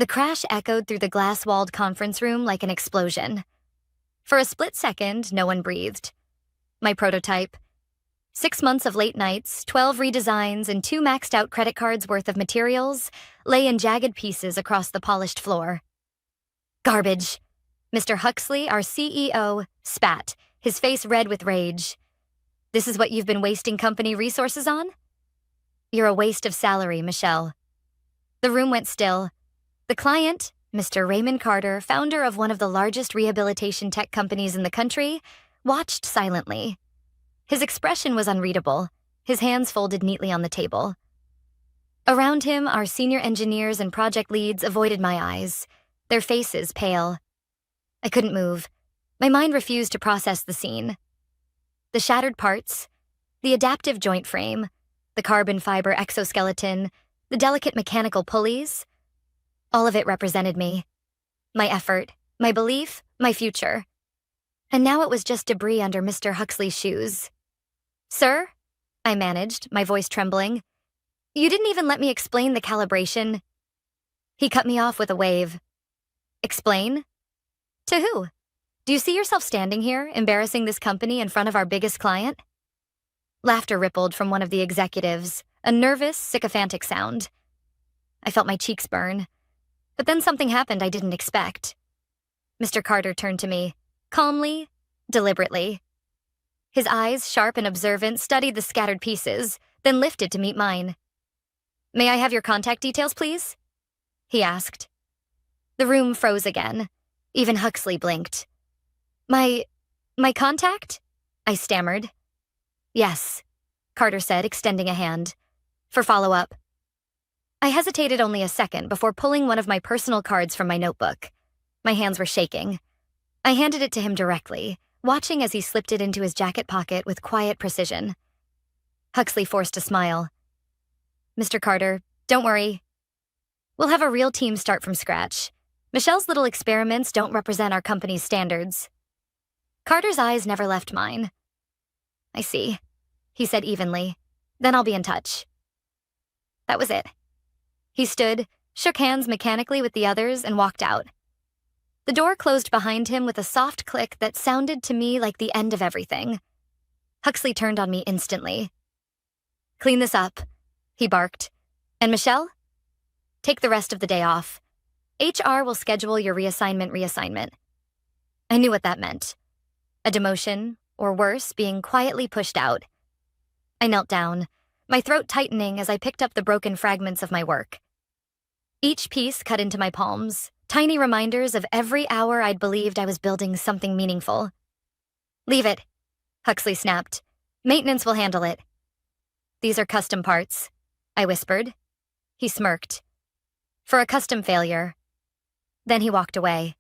The crash echoed through the glass-walled conference room like an explosion. For a split second, no one breathed. My prototype, 6 months of late nights, 12 redesigns, and 2 maxed-out credit cards worth of materials, lay in jagged pieces across the polished floor. Garbage. Mr. Huxley, our CEO, spat, his face red with rage. This is what you've been wasting company resources on? You're a waste of salary, Michelle. The room went still. The client, Mr. Raymond Carter, founder of one of the largest rehabilitation tech companies in the country, watched silently. His expression was unreadable, his hands folded neatly on the table. Around him, our senior engineers and project leads avoided my eyes, their faces pale. I couldn't move. My mind refused to process the scene. The shattered parts, the adaptive joint frame, the carbon fiber exoskeleton, the delicate mechanical pulleys, all of it represented me. My effort, my belief, my future. And now it was just debris under Mr. Huxley's shoes. Sir? I managed, my voice trembling. You didn't even let me explain the calibration. He cut me off with a wave. Explain? To who? Do you see yourself standing here, embarrassing this company in front of our biggest client? Laughter rippled from one of the executives, a nervous, sycophantic sound. I felt my cheeks burn. But then something happened I didn't expect. Mr. Carter turned to me, calmly, deliberately. His eyes, sharp and observant, studied the scattered pieces, then lifted to meet mine. May I have your contact details, please? He asked. The room froze again. Even Huxley blinked. My contact? I stammered. Yes, Carter said, extending a hand. For follow-up. I hesitated only a second before pulling one of my personal cards from my notebook. My hands were shaking. I handed it to him directly, watching as he slipped it into his jacket pocket with quiet precision. Huxley forced a smile. Mr. Carter, don't worry. We'll have a real team start from scratch. Michelle's little experiments don't represent our company's standards. Carter's eyes never left mine. I see, he said evenly. Then I'll be in touch. That was it. He stood, shook hands mechanically with the others, and walked out. The door closed behind him with a soft click that sounded to me like the end of everything. Huxley turned on me instantly. Clean this up, he barked. And Michelle? Take the rest of the day off. HR will schedule your reassignment. I knew what that meant. A demotion, or worse, being quietly pushed out. I knelt down, my throat tightening as I picked up the broken fragments of my work. Each piece cut into my palms, tiny reminders of every hour I'd believed I was building something meaningful. Leave it, Huxley snapped. Maintenance will handle it. These are custom parts, I whispered. He smirked. For a custom failure. Then he walked away.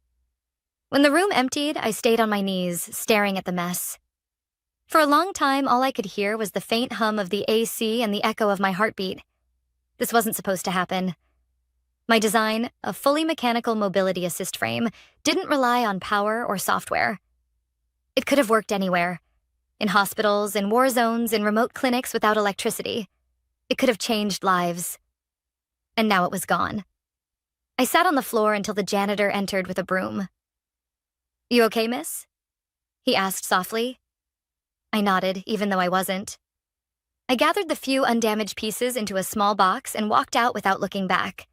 When the room emptied, I stayed on my knees, staring at the mess. For a long time, all I could hear was the faint hum of the AC and the echo of my heartbeat. This wasn't supposed to happen. My design, a fully mechanical mobility assist frame, didn't rely on power or software. It could have worked anywhere. In hospitals, in war zones, in remote clinics without electricity. It could have changed lives. And now it was gone. I sat on the floor until the janitor entered with a broom. You okay, miss? He asked softly. I nodded, even though I wasn't. I gathered the few undamaged pieces into a small box and walked out without looking back.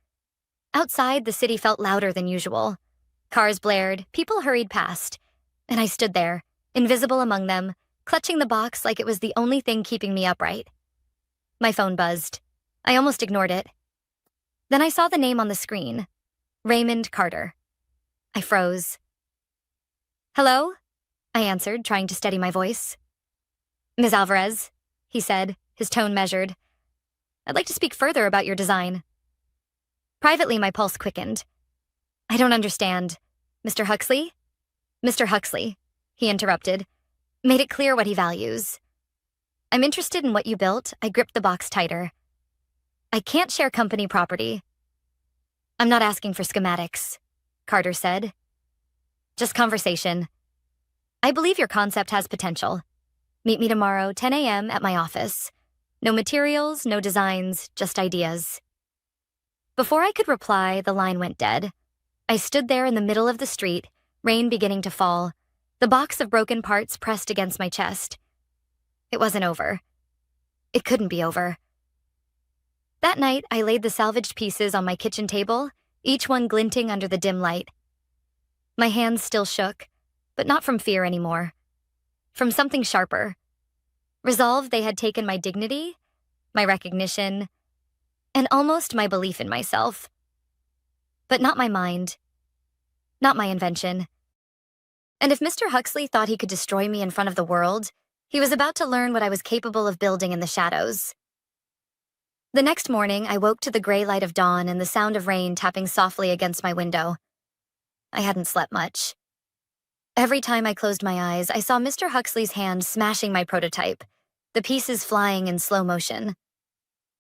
Outside, the city felt louder than usual. Cars blared, people hurried past, and I stood there, invisible among them, clutching the box like it was the only thing keeping me upright. My phone buzzed. I almost ignored it. Then I saw the name on the screen. Raymond Carter. I froze. Hello? I answered, trying to steady my voice. Ms. Alvarez, he said, his tone measured. I'd like to speak further about your design. Privately, my pulse quickened. I don't understand. Mr. Huxley? Mr. Huxley, he interrupted, made it clear what he values. I'm interested in what you built. I gripped the box tighter. I can't share company property. I'm not asking for schematics, Carter said. Just conversation. I believe your concept has potential. Meet me tomorrow, 10 a.m. at my office. No materials, no designs, just ideas. Before I could reply, the line went dead. I stood there in the middle of the street, rain beginning to fall, the box of broken parts pressed against my chest. It wasn't over. It couldn't be over. That night, I laid the salvaged pieces on my kitchen table, each one glinting under the dim light. My hands still shook, but not from fear anymore. From something sharper. Resolve they had taken my dignity, my recognition, and almost my belief in myself. But not my mind. Not my invention. And if Mr. Huxley thought he could destroy me in front of the world, he was about to learn what I was capable of building in the shadows. The next morning, I woke to the gray light of dawn and the sound of rain tapping softly against my window. I hadn't slept much. Every time I closed my eyes, I saw Mr. Huxley's hand smashing my prototype, the pieces flying in slow motion.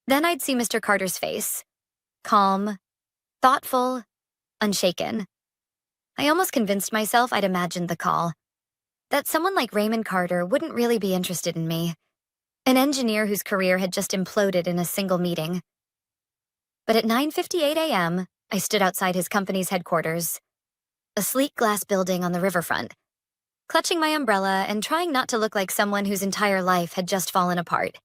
Then I'd see Mr. Carter's face, calm, thoughtful, unshaken. I almost convinced myself I'd imagined the call, that someone like Raymond Carter wouldn't really be interested in me, an engineer whose career had just imploded in a single meeting. But at 9:58 a.m., I stood outside his company's headquarters, a sleek glass building on the riverfront, clutching my umbrella and trying not to look like someone whose entire life had just fallen apart.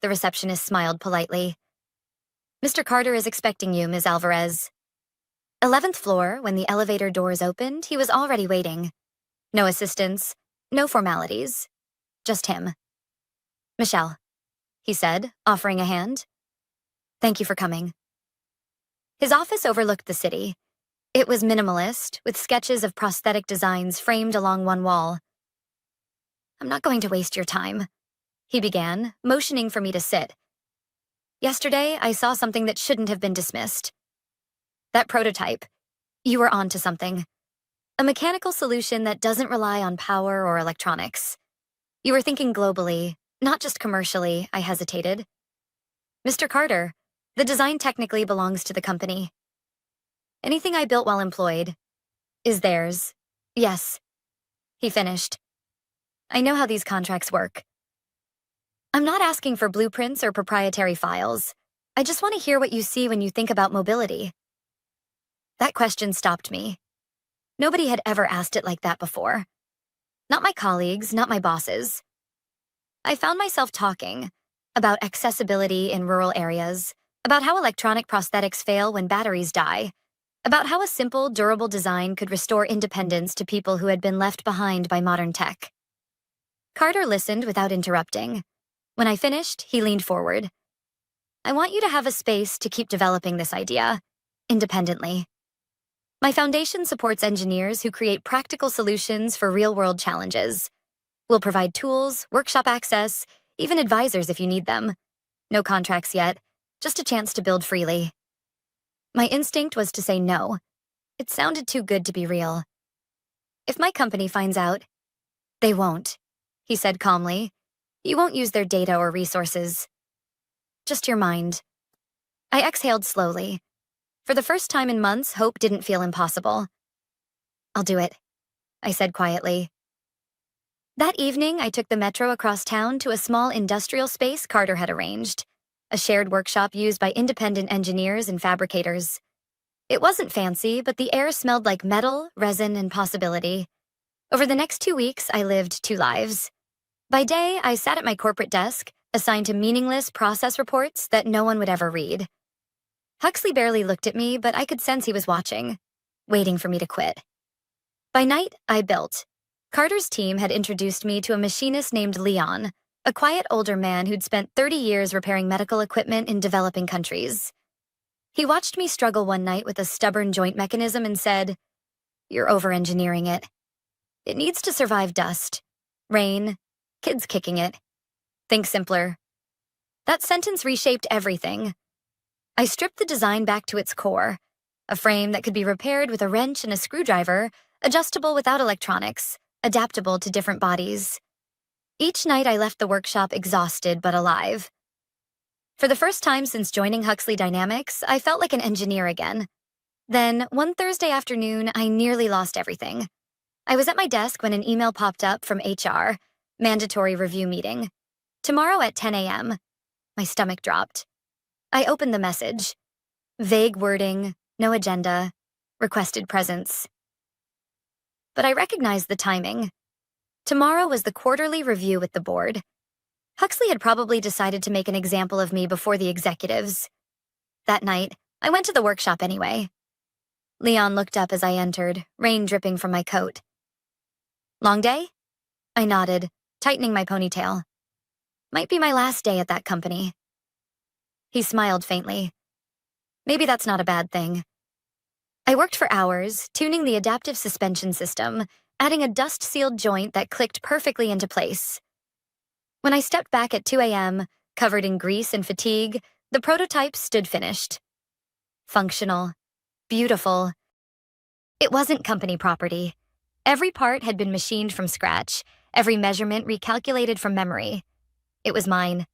The receptionist smiled politely. "Mr. Carter is expecting you, Ms. Alvarez." 11th floor, when the elevator doors opened, he was already waiting. No assistants, no formalities, just him. "Michelle," he said, offering a hand. "Thank you for coming." His office overlooked the city. It was minimalist, with sketches of prosthetic designs framed along one wall. "I'm not going to waste your time," he began, motioning for me to sit. "Yesterday, I saw something that shouldn't have been dismissed. That prototype. You were onto something. A mechanical solution that doesn't rely on power or electronics. You were thinking globally, not just commercially," I hesitated. "Mr. Carter, the design technically belongs to the company. Anything I built while employed is theirs. Yes," he finished. "I know how these contracts work. I'm not asking for blueprints or proprietary files. I just want to hear what you see when you think about mobility." That question stopped me. Nobody had ever asked it like that before. Not my colleagues, not my bosses. I found myself talking about accessibility in rural areas, about how electronic prosthetics fail when batteries die, about how a simple, durable design could restore independence to people who had been left behind by modern tech. Carter listened without interrupting. When I finished, he leaned forward. "I want you to have a space to keep developing this idea, independently. My foundation supports engineers who create practical solutions for real-world challenges. We'll provide tools, workshop access, even advisors if you need them. No contracts yet, just a chance to build freely." My instinct was to say no. It sounded too good to be real. "If my company finds out, they won't," he said calmly. "You won't use their data or resources. Just your mind." I exhaled slowly. For the first time in months, hope didn't feel impossible. "I'll do it," I said quietly. That evening, I took the metro across town to a small industrial space Carter had arranged, a shared workshop used by independent engineers and fabricators. It wasn't fancy, but the air smelled like metal, resin, and possibility. Over the next 2 weeks, I lived 2 lives. By day, I sat at my corporate desk, assigned to meaningless process reports that no one would ever read. Huxley barely looked at me, but I could sense he was watching, waiting for me to quit. By night, I built. Carter's team had introduced me to a machinist named Leon, a quiet older man who'd spent 30 years repairing medical equipment in developing countries. He watched me struggle one night with a stubborn joint mechanism and said, "You're over-engineering it. It needs to survive dust, rain, kids kicking it. Think simpler." That sentence reshaped everything. I stripped the design back to its core, a frame that could be repaired with a wrench and a screwdriver, adjustable without electronics, adaptable to different bodies. Each night I left the workshop exhausted but alive. For the first time since joining Huxley Dynamics, I felt like an engineer again. Then, one Thursday afternoon, I nearly lost everything. I was at my desk when an email popped up from HR, mandatory review meeting. Tomorrow at 10 a.m. My stomach dropped. I opened the message. Vague wording, no agenda, requested presence. But I recognized the timing. Tomorrow was the quarterly review with the board. Huxley had probably decided to make an example of me before the executives. That night, I went to the workshop anyway. Leon looked up as I entered, rain dripping from my coat. Long day? I nodded, tightening my ponytail. Might be my last day at that company. He smiled faintly. Maybe that's not a bad thing. I worked for hours, tuning the adaptive suspension system, adding a dust-sealed joint that clicked perfectly into place. When I stepped back at 2 a.m., covered in grease and fatigue, the prototype stood finished. Functional. Beautiful. It wasn't company property. Every part had been machined from scratch, every measurement recalculated from memory. It was mine.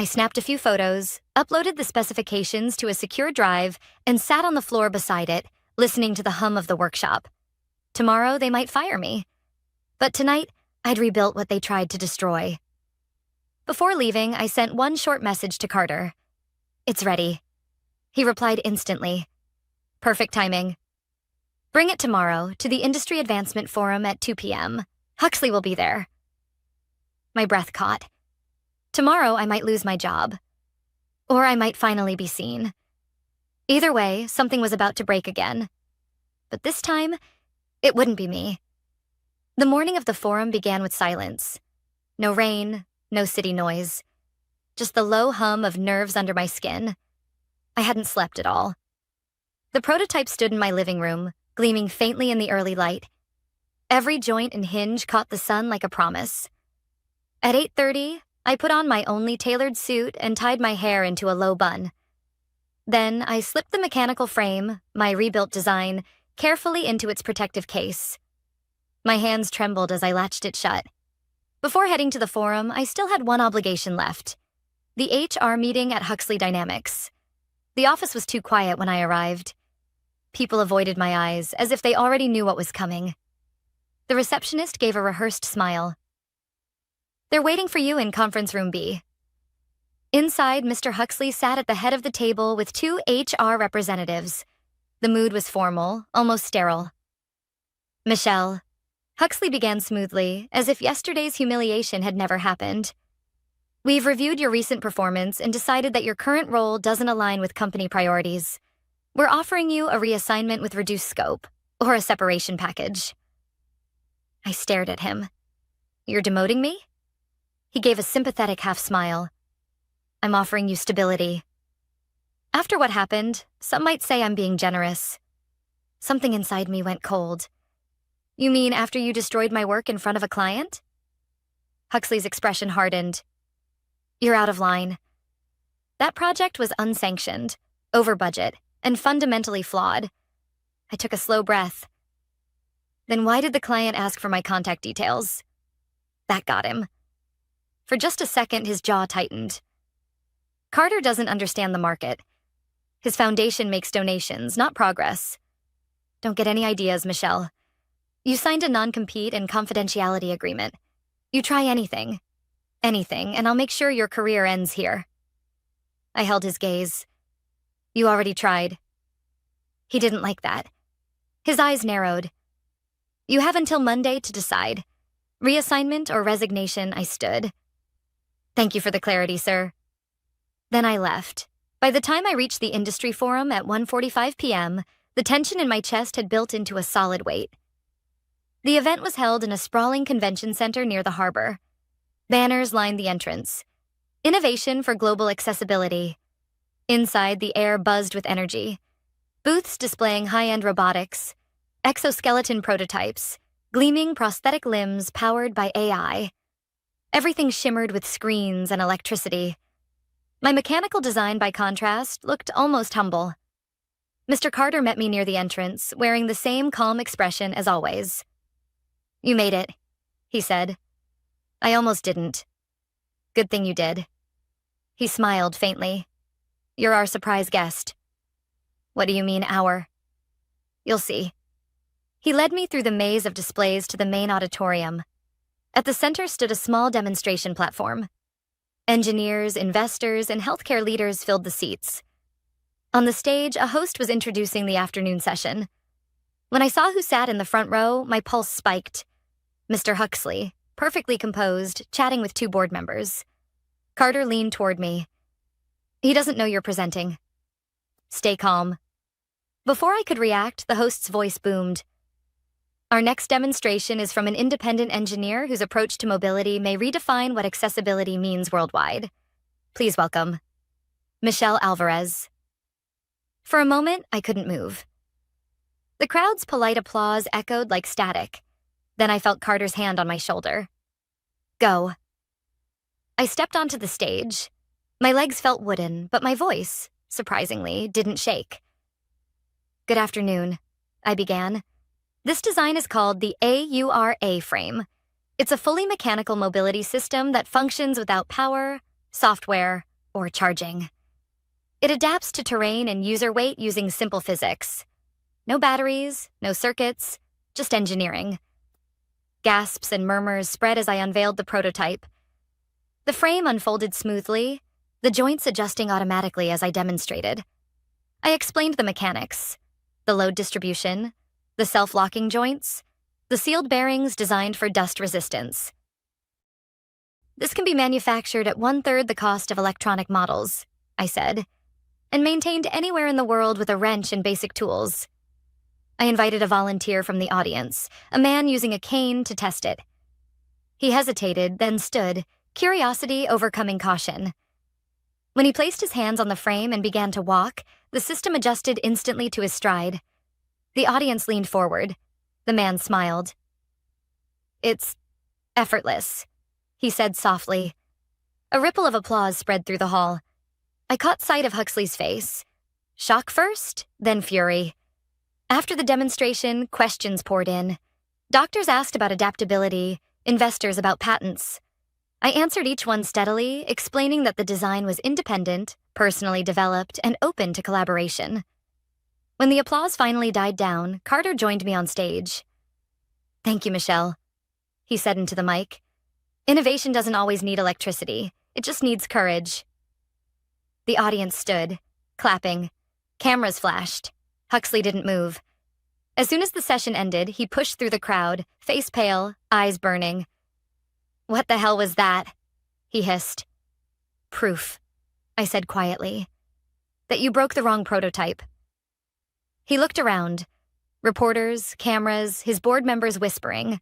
I snapped a few photos, uploaded the specifications to a secure drive, and sat on the floor beside it, listening to the hum of the workshop. Tomorrow, they might fire me. But tonight, I'd rebuilt what they tried to destroy. Before leaving, I sent one short message to Carter. "It's ready." He replied instantly. "Perfect timing. Bring it tomorrow to the Industry Advancement Forum at 2 p.m. Huxley will be there." My breath caught. Tomorrow, I might lose my job. Or I might finally be seen. Either way, something was about to break again. But this time, it wouldn't be me. The morning of the forum began with silence. No rain, no city noise. Just the low hum of nerves under my skin. I hadn't slept at all. The prototype stood in my living room, gleaming faintly in the early light. Every joint and hinge caught the sun like a promise. At 8:30, I put on my only tailored suit and tied my hair into a low bun. Then I slipped the mechanical frame, my rebuilt design, carefully into its protective case. My hands trembled as I latched it shut. Before heading to the forum, I still had one obligation left. The HR meeting at Huxley Dynamics. The office was too quiet when I arrived. People avoided my eyes, as if they already knew what was coming. The receptionist gave a rehearsed smile. "They're waiting for you in conference room B." Inside, Mr. Huxley sat at the head of the table with 2 HR representatives. The mood was formal, almost sterile. "Michelle." Huxley began smoothly, as if yesterday's humiliation had never happened. "We've reviewed your recent performance and decided that your current role doesn't align with company priorities. We're offering you a reassignment with reduced scope, or a separation package." I stared at him. "You're demoting me?" He gave a sympathetic half-smile. "I'm offering you stability." After what happened, some might say I'm being generous. Something inside me went cold. "You mean after you destroyed my work in front of a client?" Huxley's expression hardened. "You're out of line. That project was unsanctioned, over budget, and fundamentally flawed." I took a slow breath. "Then why did the client ask for my contact details?" That got him. For just a second, his jaw tightened. Carter doesn't understand the market. His foundation makes donations, not progress. Don't get any ideas, Michelle. You signed a non-compete and confidentiality agreement. You try anything, and I'll make sure your career ends here. I held his gaze. You already tried. He didn't like that. His eyes narrowed. You have until Monday to decide. Reassignment or resignation, I stood. Thank you for the clarity, sir. Then I left. By the time I reached the industry forum at 1:45 p.m., the tension in my chest had built into a solid weight. The event was held in a sprawling convention center near the harbor. Banners lined the entrance. Innovation for global accessibility. Inside, the air buzzed with energy. Booths displaying high-end robotics, exoskeleton prototypes, gleaming prosthetic limbs powered by AI. Everything shimmered with screens and electricity. My mechanical design, by contrast, looked almost humble. Mr. Carter met me near the entrance, wearing the same calm expression as always. You made it, he said. I almost didn't. Good thing you did. He smiled faintly. You're our surprise guest. What do you mean, our? You'll see. He led me through the maze of displays to the main auditorium. At the center stood a small demonstration platform. Engineers, investors, and healthcare leaders filled the seats. On the stage, a host was introducing the afternoon session. When I saw who sat in the front row, my pulse spiked. Mr. Huxley, perfectly composed, chatting with two board members. Carter leaned toward me. He doesn't know you're presenting. Stay calm. Before I could react, the host's voice boomed. Our next demonstration is from an independent engineer whose approach to mobility may redefine what accessibility means worldwide. Please welcome, Michelle Alvarez. For a moment, I couldn't move. The crowd's polite applause echoed like static. Then I felt Carter's hand on my shoulder. Go. I stepped onto the stage. My legs felt wooden, but my voice, surprisingly, didn't shake. Good afternoon, I began. This design is called the AURA frame. It's a fully mechanical mobility system that functions without power, software, or charging. It adapts to terrain and user weight using simple physics. No batteries, no circuits, just engineering. Gasps and murmurs spread as I unveiled the prototype. The frame unfolded smoothly, the joints adjusting automatically as I demonstrated. I explained the mechanics, the load distribution, the self-locking joints, the sealed bearings designed for dust resistance. This can be manufactured at 1/3 the cost of electronic models, I said, and maintained anywhere in the world with a wrench and basic tools. I invited a volunteer from the audience, a man using a cane to test it. He hesitated, then stood, curiosity overcoming caution. When he placed his hands on the frame and began to walk, the system adjusted instantly to his stride. The audience leaned forward. The man smiled. It's effortless, he said softly. A ripple of applause spread through the hall. I caught sight of Huxley's face. Shock first, then fury. After the demonstration, questions poured in. Doctors asked about adaptability, investors about patents. I answered each one steadily, explaining that the design was independent, personally developed, and open to collaboration. When the applause finally died down, Carter joined me on stage. Thank you, Michelle, he said into the mic. Innovation doesn't always need electricity. It just needs courage. The audience stood, clapping. Cameras flashed. Huxley didn't move. As soon as the session ended, he pushed through the crowd, face pale, eyes burning. What the hell was that? He hissed. Proof, I said quietly, that you broke the wrong prototype. He looked around. Reporters, cameras, his board members whispering.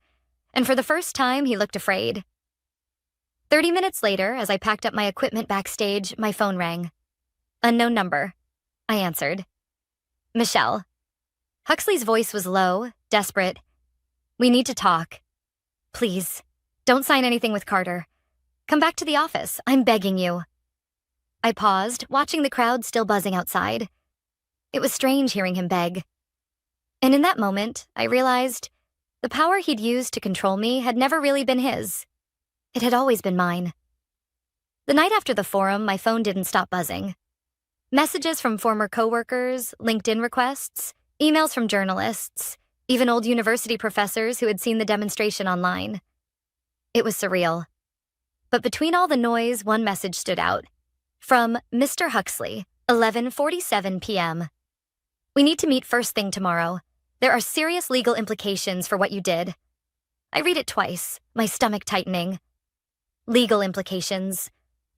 And for the first time, he looked afraid. 30 minutes later, as I packed up my equipment backstage, my phone rang. Unknown number, I answered. Michelle. Huxley's voice was low, desperate. We need to talk. Please, don't sign anything with Carter. Come back to the office, I'm begging you. I paused, watching the crowd still buzzing outside. It was strange hearing him beg. And in that moment, I realized the power he'd used to control me had never really been his. It had always been mine. The night after the forum, my phone didn't stop buzzing. Messages from former coworkers, LinkedIn requests, emails from journalists, even old university professors who had seen the demonstration online. It was surreal. But between all the noise, one message stood out. From Mr. Huxley, 11:47 p.m. We need to meet first thing tomorrow. There are serious legal implications for what you did. I read it twice, my stomach tightening. Legal implications.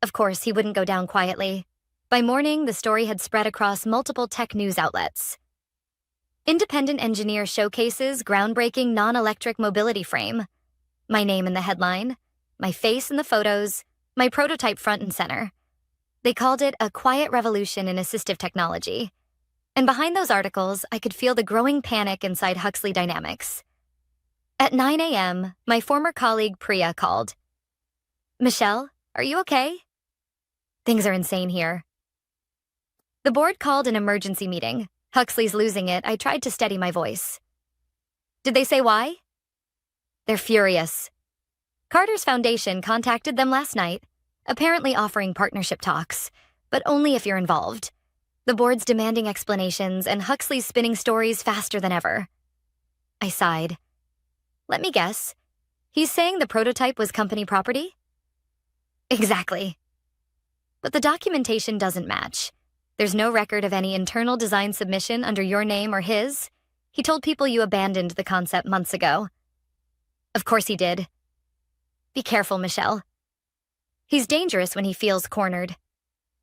Of course, he wouldn't go down quietly. By morning, the story had spread across multiple tech news outlets. Independent engineer showcases groundbreaking non-electric mobility frame. My name in the headline, my face in the photos, my prototype front and center. They called it a quiet revolution in assistive technology. And behind those articles, I could feel the growing panic inside Huxley Dynamics. At 9 a.m., my former colleague Priya called. Michelle, are you okay? Things are insane here. The board called an emergency meeting. Huxley's losing it. I tried to steady my voice. Did they say why? They're furious. Carter's foundation contacted them last night, apparently offering partnership talks, but only if you're involved. The board's demanding explanations, and Huxley's spinning stories faster than ever. I sighed. Let me guess. He's saying the prototype was company property? Exactly. But the documentation doesn't match. There's no record of any internal design submission under your name or his. He told people you abandoned the concept months ago. Of course he did. Be careful, Michelle. He's dangerous when he feels cornered.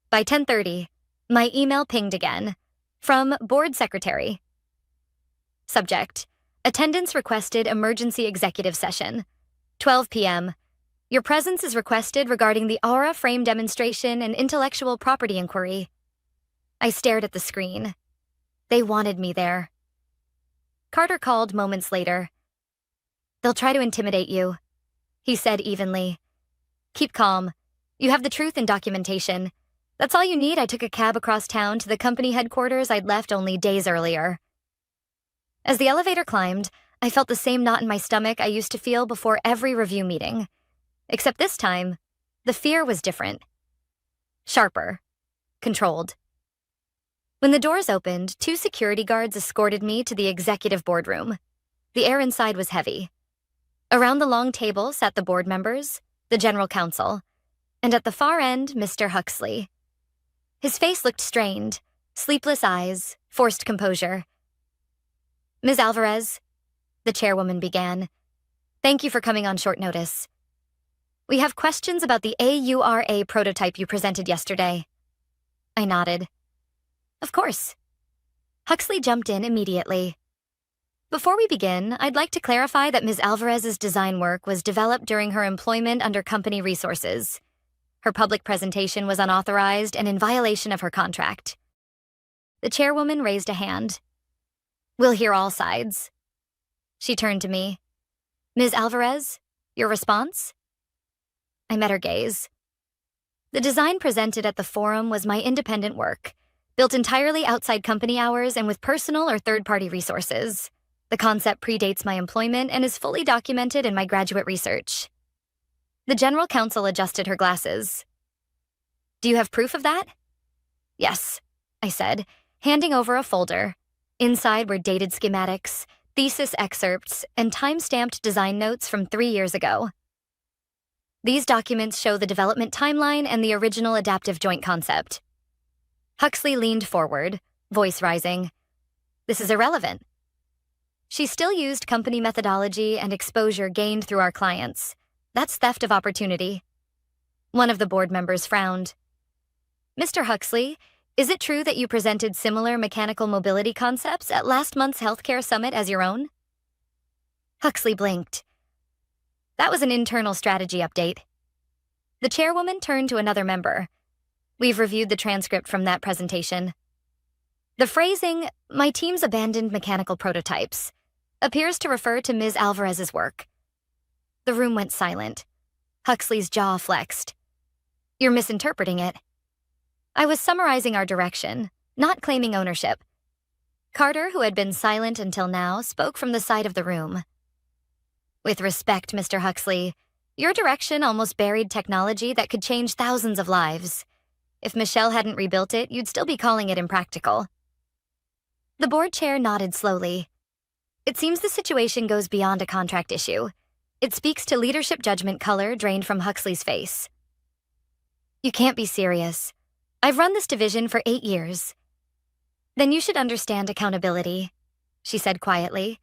By 10:30, my email pinged again. From Board Secretary. Subject: Attendance requested emergency executive session. 12 p.m. Your presence is requested regarding the Aura frame demonstration and intellectual property inquiry. I stared at the screen. They wanted me there. Carter called moments later. They'll try to intimidate you, he said evenly. Keep calm. You have the truth and documentation. That's all you need. I took a cab across town to the company headquarters I'd left only days earlier. As the elevator climbed, I felt the same knot in my stomach I used to feel before every review meeting. Except this time, the fear was different. Sharper. Controlled. When the doors opened, 2 security guards escorted me to the executive boardroom. The air inside was heavy. Around the long table sat the board members, the general counsel, and at the far end, Mr. Huxley. His face looked strained, sleepless eyes, forced composure. Ms. Alvarez, the chairwoman began, thank you for coming on short notice. We have questions about the AURA prototype you presented yesterday. I nodded. Of course. Huxley jumped in immediately. Before we begin, I'd like to clarify that Ms. Alvarez's design work was developed during her employment under company resources. Her public presentation was unauthorized and in violation of her contract. The chairwoman raised a hand. We'll hear all sides. She turned to me. Ms. Alvarez, your response? I met her gaze. The design presented at the forum was my independent work, built entirely outside company hours and with personal or third-party resources. The concept predates my employment and is fully documented in my graduate research. The general counsel adjusted her glasses. Do you have proof of that? Yes, I said, handing over a folder. Inside were dated schematics, thesis excerpts, and time-stamped design notes from 3 years ago. These documents show the development timeline and the original adaptive joint concept. Huxley leaned forward, voice rising. This is irrelevant. She still used company methodology and exposure gained through our clients. That's theft of opportunity. One of the board members frowned. Mr. Huxley, is it true that you presented similar mechanical mobility concepts at last month's healthcare summit as your own? Huxley blinked. That was an internal strategy update. The chairwoman turned to another member. We've reviewed the transcript from that presentation. The phrasing, my team's abandoned mechanical prototypes, appears to refer to Ms. Alvarez's work. The room went silent. Huxley's jaw flexed. You're misinterpreting it. I was summarizing our direction, not claiming ownership. Carter, who had been silent until now, spoke from the side of the room. With respect, Mr. Huxley, your direction almost buried technology that could change thousands of lives. If Michelle hadn't rebuilt it, you'd still be calling it impractical. The board chair nodded slowly. It seems the situation goes beyond a contract issue. It speaks to leadership judgment color drained from Huxley's face. You can't be serious. I've run this division for 8 years. Then you should understand accountability, she said quietly.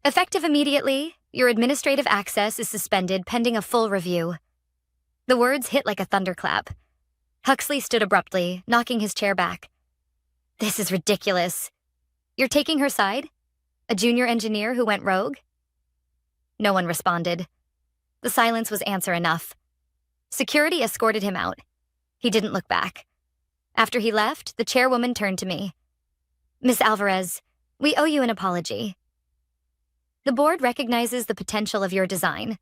Effective immediately, your administrative access is suspended pending a full review. The words hit like a thunderclap. Huxley stood abruptly, knocking his chair back. This is ridiculous. You're taking her side? A junior engineer who went rogue? No one responded. The silence was answer enough. Security escorted him out. He didn't look back. After he left, the chairwoman turned to me. Miss Alvarez, we owe you an apology. The board recognizes the potential of your design.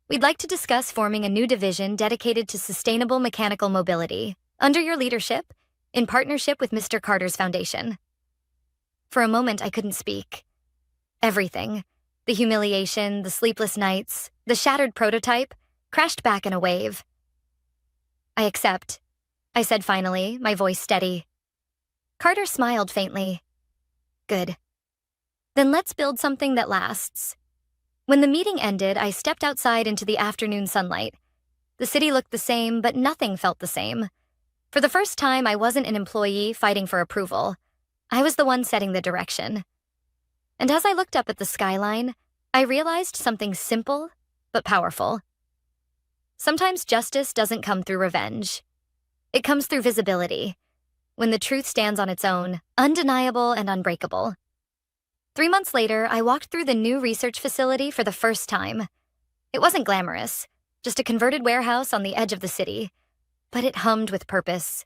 We'd like to discuss forming a new division dedicated to sustainable mechanical mobility, under your leadership, in partnership with Mr. Carter's foundation. For a moment, I couldn't speak. Everything, the humiliation, the sleepless nights, the shattered prototype, crashed back in a wave. I accept, I said finally, my voice steady. Carter smiled faintly. Good. Then let's build something that lasts. When the meeting ended, I stepped outside into the afternoon sunlight. The city looked the same, but nothing felt the same. For the first time, I wasn't an employee fighting for approval. I was the one setting the direction. And as I looked up at the skyline, I realized something simple but powerful. Sometimes justice doesn't come through revenge. It comes through visibility, when the truth stands on its own, undeniable and unbreakable. 3 months later, I walked through the new research facility for the first time. It wasn't glamorous, just a converted warehouse on the edge of the city, but it hummed with purpose.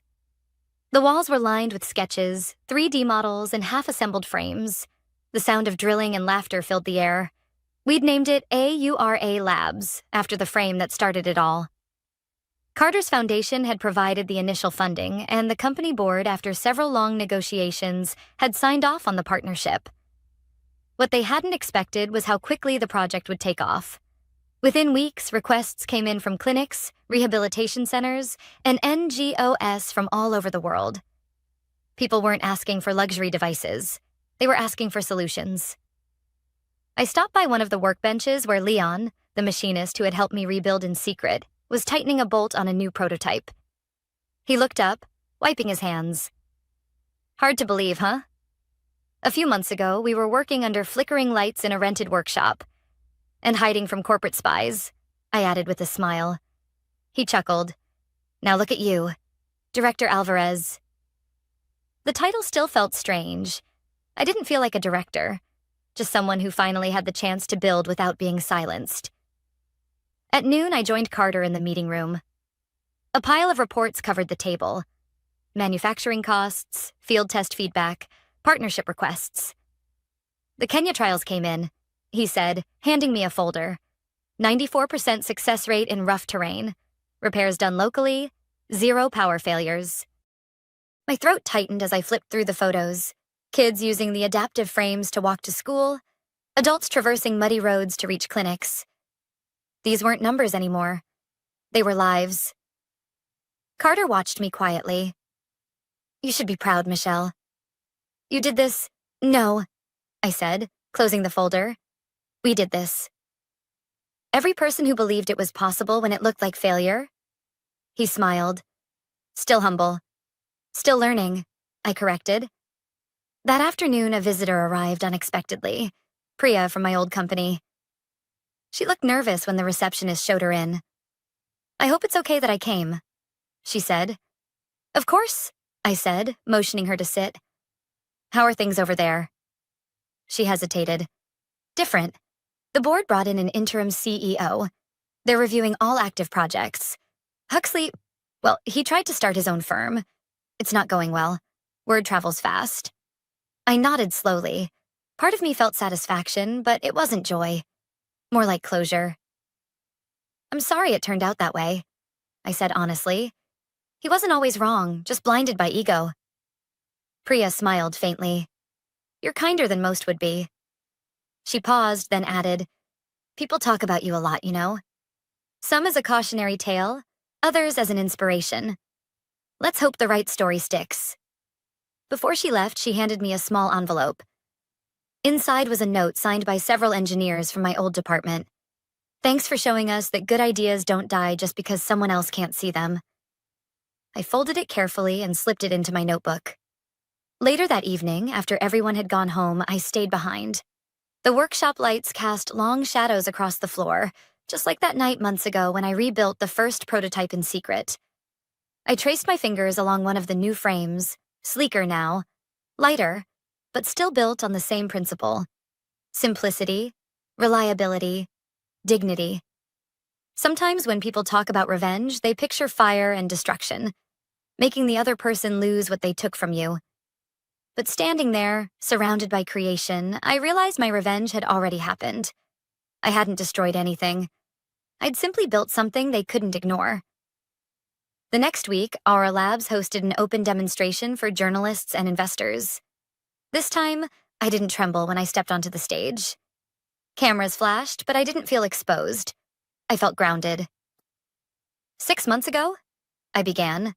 The walls were lined with sketches, 3D models, and half-assembled frames. The sound of drilling and laughter filled the air. We'd named it AURA Labs, after the frame that started it all. Carter's Foundation had provided the initial funding, and the company board, after several long negotiations, had signed off on the partnership. What they hadn't expected was how quickly the project would take off. Within weeks, requests came in from clinics, rehabilitation centers, and NGOs from all over the world. People weren't asking for luxury devices. They were asking for solutions. I stopped by one of the workbenches where Leon, the machinist who had helped me rebuild in secret, was tightening a bolt on a new prototype. He looked up, wiping his hands. Hard to believe, huh? A few months ago, we were working under flickering lights in a rented workshop. And hiding from corporate spies, I added with a smile. He chuckled. Now look at you, Director Alvarez. The title still felt strange. I didn't feel like a director, just someone who finally had the chance to build without being silenced. At noon, I joined Carter in the meeting room. A pile of reports covered the table. Manufacturing costs, field test feedback, partnership requests. The Kenya trials came in, he said, handing me a folder. 94% success rate in rough terrain. Repairs done locally, 0 power failures. My throat tightened as I flipped through the photos. Kids using the adaptive frames to walk to school, adults traversing muddy roads to reach clinics. These weren't numbers anymore. They were lives. Carter watched me quietly. You should be proud, Michelle. You did this? No, I said, closing the folder. We did this. Every person who believed it was possible when it looked like failure. He smiled. Still humble. Still learning, I corrected. That afternoon, a visitor arrived unexpectedly. Priya from my old company. She looked nervous when the receptionist showed her in. I hope it's okay that I came, she said. Of course, I said, motioning her to sit. How are things over there? She hesitated. Different. The board brought in an interim CEO. They're reviewing all active projects. Huxley, well, he tried to start his own firm. It's not going well. Word travels fast. I nodded slowly. Part of me felt satisfaction, but it wasn't joy. More like closure. I'm sorry it turned out that way, I said honestly. He wasn't always wrong, just blinded by ego. Priya smiled faintly. You're kinder than most would be. She paused, then added, People talk about you a lot, you know. Some as a cautionary tale, others as an inspiration. Let's hope the right story sticks. Before she left, she handed me a small envelope. Inside was a note signed by several engineers from my old department. Thanks for showing us that good ideas don't die just because someone else can't see them. I folded it carefully and slipped it into my notebook. Later that evening, after everyone had gone home, I stayed behind. The workshop lights cast long shadows across the floor, just like that night months ago when I rebuilt the first prototype in secret. I traced my fingers along one of the new frames, sleeker now, lighter, but still built on the same principle. Simplicity, reliability, dignity. Sometimes when people talk about revenge, they picture fire and destruction, making the other person lose what they took from you. But standing there, surrounded by creation, I realized my revenge had already happened. I hadn't destroyed anything. I'd simply built something they couldn't ignore. The next week, Aura Labs hosted an open demonstration for journalists and investors. This time, I didn't tremble when I stepped onto the stage. Cameras flashed, but I didn't feel exposed. I felt grounded. 6 months ago, I began.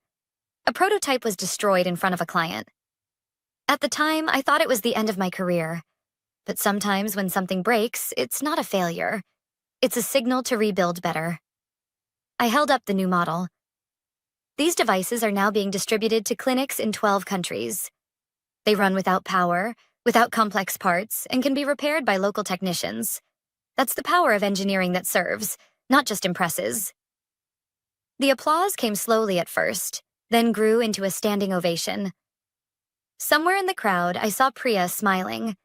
A prototype was destroyed in front of a client. At the time, I thought it was the end of my career. But sometimes when something breaks, it's not a failure. It's a signal to rebuild better. I held up the new model. These devices are now being distributed to clinics in 12 countries. They run without power, without complex parts, and can be repaired by local technicians. That's the power of engineering that serves, not just impresses. The applause came slowly at first, then grew into a standing ovation. Somewhere in the crowd, I saw Priya smiling,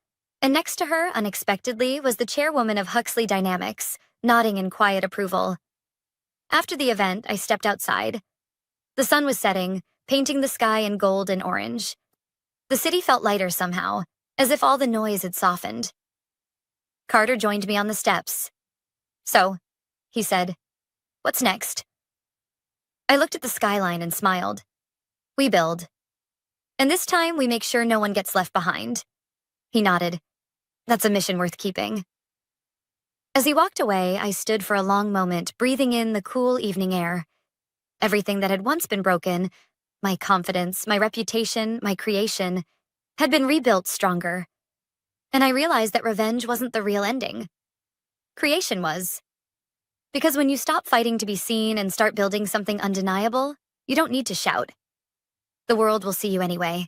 and next to her, unexpectedly, was the chairwoman of Huxley Dynamics, nodding in quiet approval. After the event, I stepped outside. The sun was setting, painting the sky in gold and orange. The city felt lighter somehow, as if all the noise had softened. Carter joined me on the steps. "So," he said, "what's next?" I looked at the skyline and smiled. "We build. And this time we make sure no one gets left behind." He nodded. "That's a mission worth keeping." As he walked away, I stood for a long moment, breathing in the cool evening air. Everything that had once been broken, my confidence, my reputation, my creation, had been rebuilt stronger. And I realized that revenge wasn't the real ending. Creation was. Because when you stop fighting to be seen and start building something undeniable, you don't need to shout. The world will see you anyway.